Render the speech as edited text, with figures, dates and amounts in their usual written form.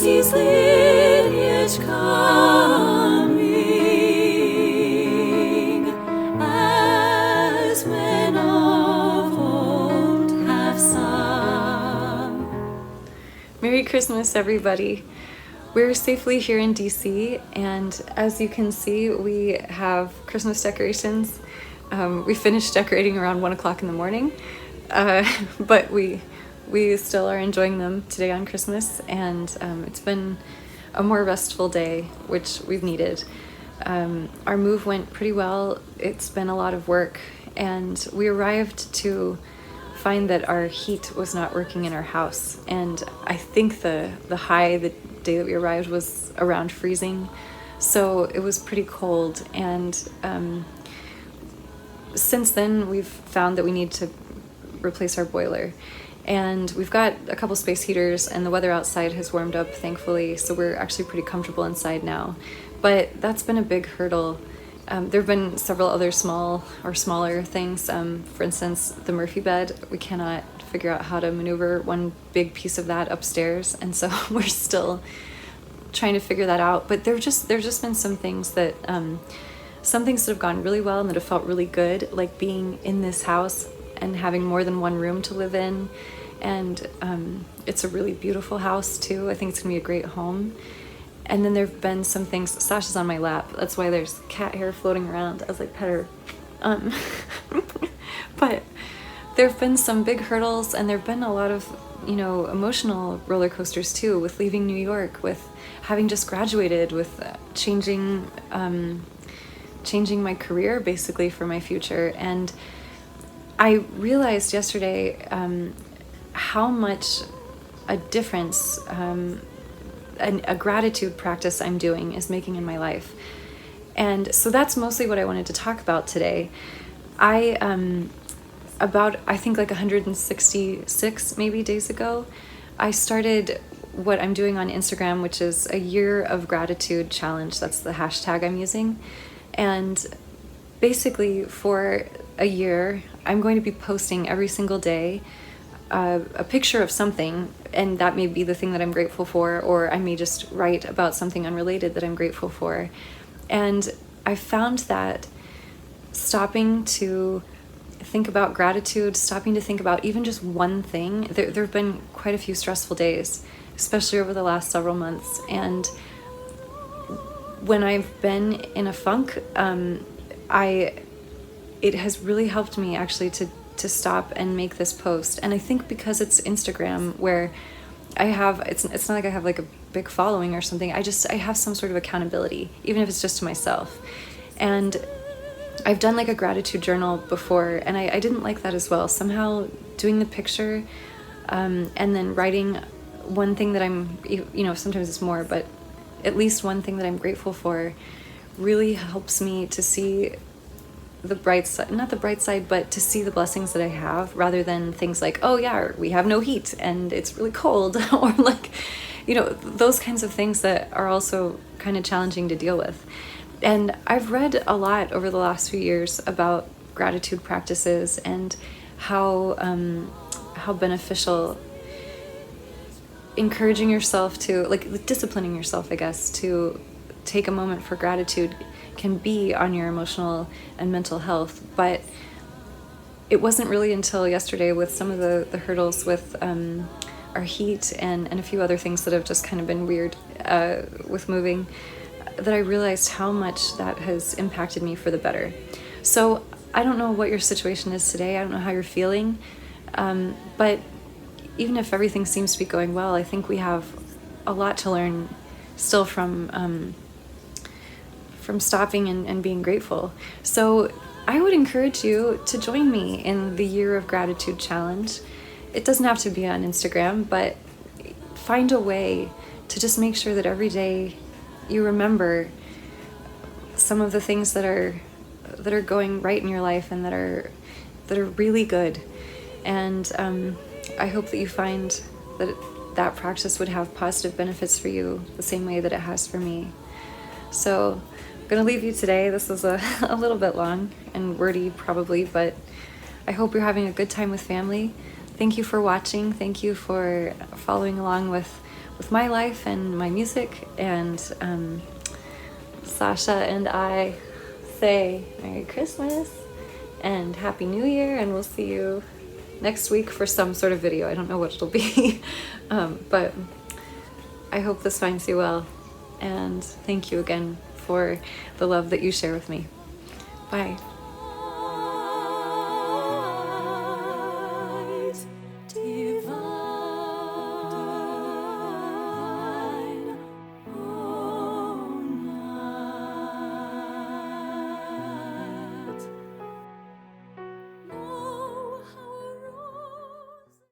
mercy's lineage coming, as men of old have sung. Merry Christmas, everybody. We're safely here in DC, and as you can see, we have Christmas decorations. We finished decorating around 1 o'clock in the morning, but we still are enjoying them today on Christmas, and it's been a more restful day, which we've needed. Our move went pretty well. It's been a lot of work, and we arrived to find that our heat was not working in our house, and I think the high the day that we arrived was around freezing, so it was pretty cold. And since then we've found that we need to replace our boiler, and we've got a couple space heaters, and the weather outside has warmed up, thankfully, so we're actually pretty comfortable inside now. But that's been a big hurdle. There have been several other smaller things. For instance, the Murphy bed, we cannot figure out how to maneuver one big piece of that upstairs, and so we're still trying to figure that out. But there's just been some things that have gone really well and that have felt really good, like being in this house and having more than one room to live in. And it's a really beautiful house too. I think it's gonna be a great home. And then there have been some things. Sasha's on my lap, that's why there's cat hair floating around as I pet her. But there have been some big hurdles, and there have been a lot of, emotional roller coasters too, with leaving New York, with having just graduated, with changing my career basically for my future. And I realized yesterday how much a difference a gratitude practice I'm doing is making in my life. And so that's mostly what I wanted to talk about today. I think like 166 maybe days ago, I started what I'm doing on Instagram, which is a year of gratitude challenge. That's the hashtag I'm using. And basically for a year, I'm going to be posting every single day a picture of something, and that may be the thing that I'm grateful for, or I may just write about something unrelated that I'm grateful for. And I found that stopping to think about gratitude, stopping to think about even just one thing, there have been quite a few stressful days, especially over the last several months. And when I've been in a funk, it has really helped me actually to stop and make this post. And I think because it's Instagram, where it's not like I have like a big following or something. I have some sort of accountability, even if it's just to myself. And I've done like a gratitude journal before, and I didn't like that as well. Somehow doing the picture and then writing one thing that I'm, sometimes it's more, but at least one thing that I'm grateful for really helps me to see the bright side, not the bright side, but to see the blessings that I have, rather than things like, oh yeah, we have no heat and it's really cold, or like, those kinds of things that are also kind of challenging to deal with. And I've read a lot over the last few years about gratitude practices and how beneficial encouraging yourself to, like, disciplining yourself, I guess, to take a moment for gratitude can be on your emotional and mental health. But it wasn't really until yesterday, with some of the hurdles with our heat and a few other things that have just kind of been weird with moving, that I realized how much that has impacted me for the better. So I don't know what your situation is today. I don't know how you're feeling, but even if everything seems to be going well, I think we have a lot to learn still from stopping and being grateful. So I would encourage you to join me in the Year of Gratitude Challenge. It doesn't have to be on Instagram, but find a way to just make sure that every day you remember some of the things that are going right in your life and that are really good. And I hope that you find that practice would have positive benefits for you the same way that it has for me. So I'm going to leave you today. This was a little bit long and wordy probably, but I hope you're having a good time with family. Thank you for watching. Thank you for following along with with my life and my music. And Sasha and I say Merry Christmas and Happy New Year, and we'll see you next week for some sort of video. I don't know what it'll be, but I hope this finds you well, and thank you again for the love that you share with me. Bye.